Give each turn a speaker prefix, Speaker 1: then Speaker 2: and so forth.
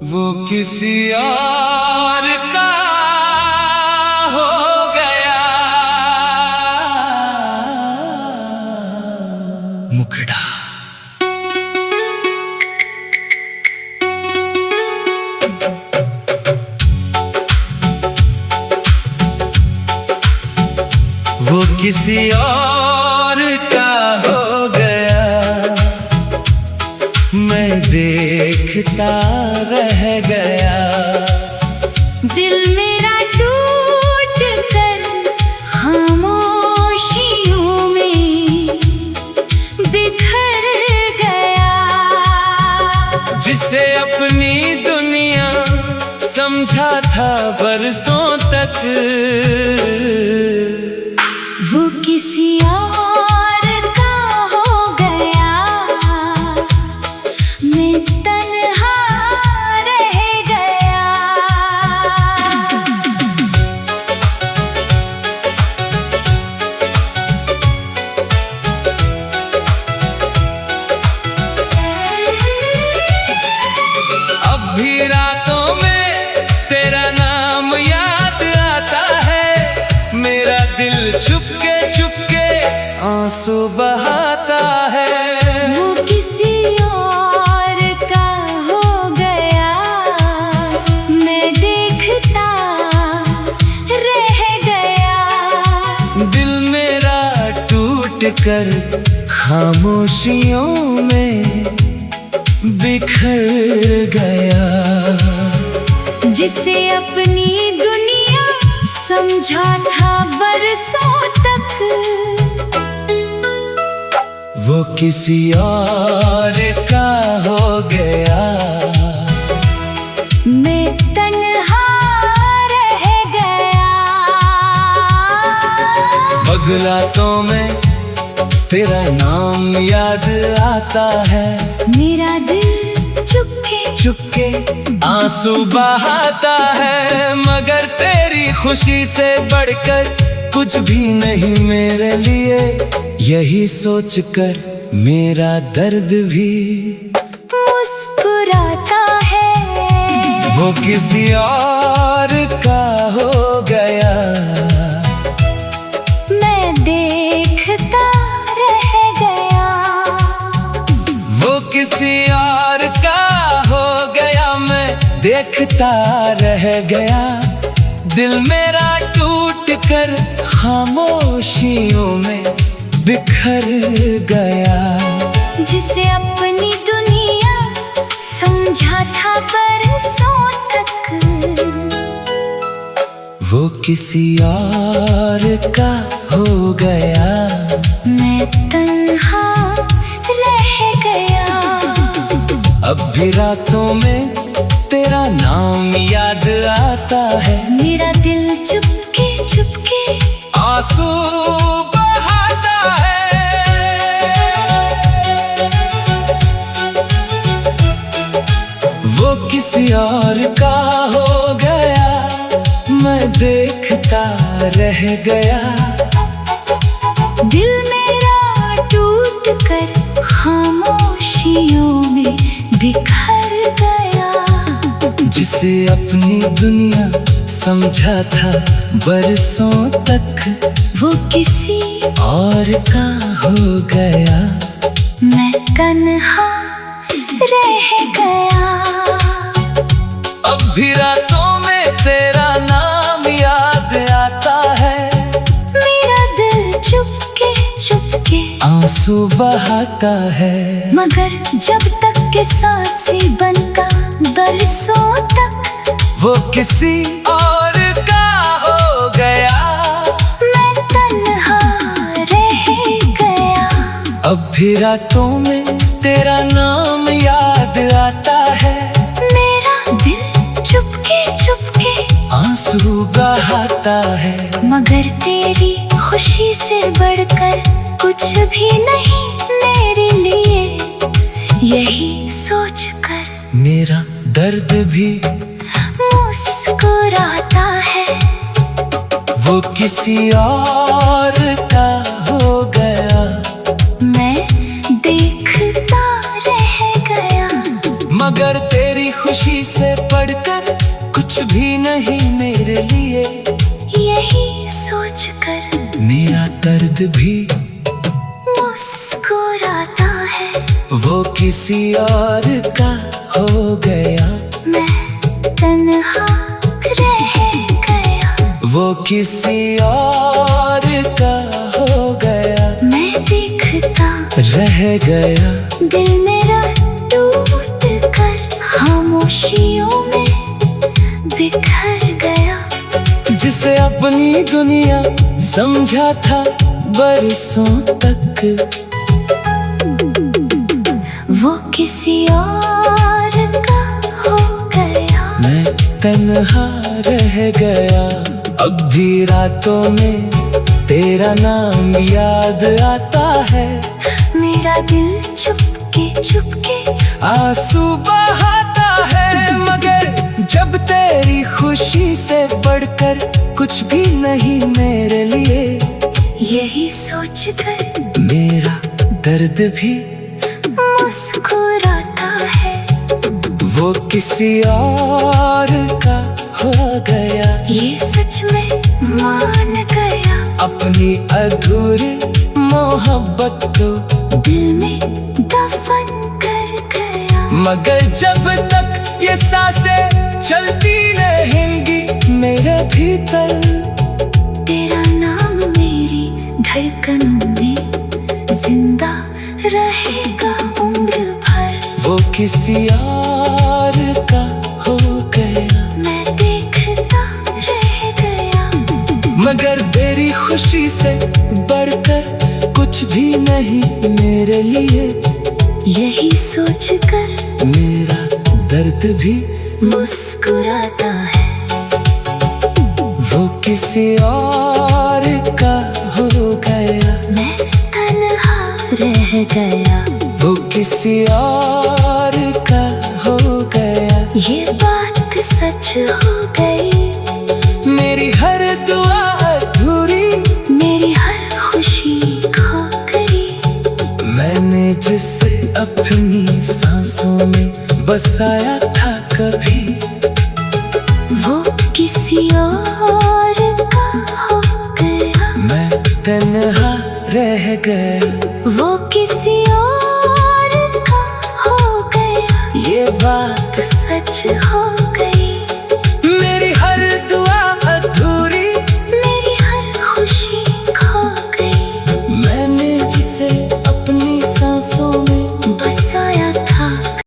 Speaker 1: वो किसी और का हो गया मुखड़ा। वो किसी और का हो गया, मैं देखता रह गया।
Speaker 2: दिल मेरा टूट कर खामोशियों में बिखर गया।
Speaker 1: जिसे अपनी दुनिया समझा था बरसों तक,
Speaker 2: वो किसी और का हो गया, मैं तन्हा रह गया।
Speaker 1: अब भी रातों में तेरा नाम याद आता है। मेरा दिल चुपके चुपके आंसू बहाता है।
Speaker 2: वो किसी और का हो गया, मैं देखता रह गया।
Speaker 1: दिल मेरा टूट कर खामोशियों में बिखर गया।
Speaker 2: जिसे अपनी दुनिया समझा था बरसों तक,
Speaker 1: वो किसी और का हो गया,
Speaker 2: मैं तन्हा रह गया।
Speaker 1: बगलातों में तेरा नाम याद आता है।
Speaker 2: मेरा दिल चुपके
Speaker 1: चुपके आंसू बहाता है। मगर तेरी खुशी से बढ़कर कुछ भी नहीं मेरे लिए। यही सोचकर मेरा दर्द भी
Speaker 2: मुस्कुराता है।
Speaker 1: वो किसी और का हो गया,
Speaker 2: मैं देखता रह गया।
Speaker 1: वो किसी और का हो गया, मैं देखता रह गया। दिल मेरा टूट कर खामोशियों में बिखर गया।
Speaker 2: जिसे अपनी दुनिया समझा था बरसों तक,
Speaker 1: वो किसी और का हो गया,
Speaker 2: मैं तन्हा रह गया।
Speaker 1: अब भी रातों में तेरा नाम याद आता है।
Speaker 2: मेरा दिल चुपके चुपके
Speaker 1: आंसू बहाता है। वो किसी और का हो गया, मैं देखता रह गया।
Speaker 2: दिल मेरा टूट कर खामोशियों में बिखर गया।
Speaker 1: जिसे अपनी दुनिया समझा था बरसों तक,
Speaker 2: वो किसी
Speaker 1: और का हो गया,
Speaker 2: मैं तन्हा रह गया।
Speaker 1: अब भी रातों में तेरा नाम याद आता है।
Speaker 2: मेरा दिल चुपके चुपके
Speaker 1: आंसू बहाता है।
Speaker 2: मगर जब तक के सांसें बनका बरसों तक,
Speaker 1: वो किसी और का हो गया,
Speaker 2: मैं तन्हा रह गया।
Speaker 1: अब भी रातों में तेरा नाम याद आता है।
Speaker 2: मेरा दिल चुपके चुपके
Speaker 1: आंसू बहाता है।
Speaker 2: मगर तेरी खुशी से बढ़कर कुछ भी नहीं मेरे लिए। यही सोचकर
Speaker 1: मेरा दर्द भी
Speaker 2: मुस्कुराता है।
Speaker 1: वो किसी और का हो गया,
Speaker 2: मैं देखता रह गया।
Speaker 1: मगर तेरी तेरी खुशी से बढ़कर कुछ भी नहीं मेरे लिए।
Speaker 2: यही सोच कर
Speaker 1: मेरा दर्द भी
Speaker 2: मुस्कुराता है।
Speaker 1: वो किसी और का हो गया।
Speaker 2: मैं तन्हा रह गया।
Speaker 1: वो किसी और का हो गया।
Speaker 2: मैं देखता
Speaker 1: रह गया।
Speaker 2: दिल मेरा टूट कर खामोशियों में बिखर गया।
Speaker 1: जिसे अपनी दुनिया समझा था बरसों तक,
Speaker 2: वो किसी और का हो गया।
Speaker 1: मैं तन्हा रह गया। अब भी रातों में तेरा नाम याद आता है।
Speaker 2: मेरा दिल चुपके
Speaker 1: आंसू बहाता है। मगर जब तेरी खुशी से बढ़कर कुछ भी नहीं मेरे लिए।
Speaker 2: यही सोच कर
Speaker 1: मेरा दर्द भी
Speaker 2: मुस्कुराता है।
Speaker 1: वो किसी और का हो गया।
Speaker 2: ये सच में मान गया।
Speaker 1: अपनी अधूरी मोहब्बत को
Speaker 2: दिल में दफन कर गया।
Speaker 1: मगर जब तक ये सांसें चलती रहेंगी मेरे भीतर,
Speaker 2: तेरा नाम मेरी धड़कनों में जिंदा रहेगा उम्र भर।
Speaker 1: वो किसी और का हो गया।
Speaker 2: मैं देखता रह गया।
Speaker 1: मगर तेरी खुशी से बढ़कर कुछ भी नहीं मेरे लिए।
Speaker 2: यही सोच कर
Speaker 1: मेरा दर्द भी
Speaker 2: मुस्कुराता है।
Speaker 1: वो किसी और का हो गया।
Speaker 2: मैं तन्हा रह गया।
Speaker 1: वो किसी और का हो गया।
Speaker 2: ये बात सच हो गई।
Speaker 1: मेरी हर दुआ अधूरी,
Speaker 2: मेरी हर खुशी खो गई।
Speaker 1: मैंने जिसे अपनी सांसों में बसाया था कभी,
Speaker 2: वो किसी और का हो गया।
Speaker 1: मैं तन्हा रह गया।
Speaker 2: वो किसी और का हो गया।
Speaker 1: ये बात
Speaker 2: सच हो गई।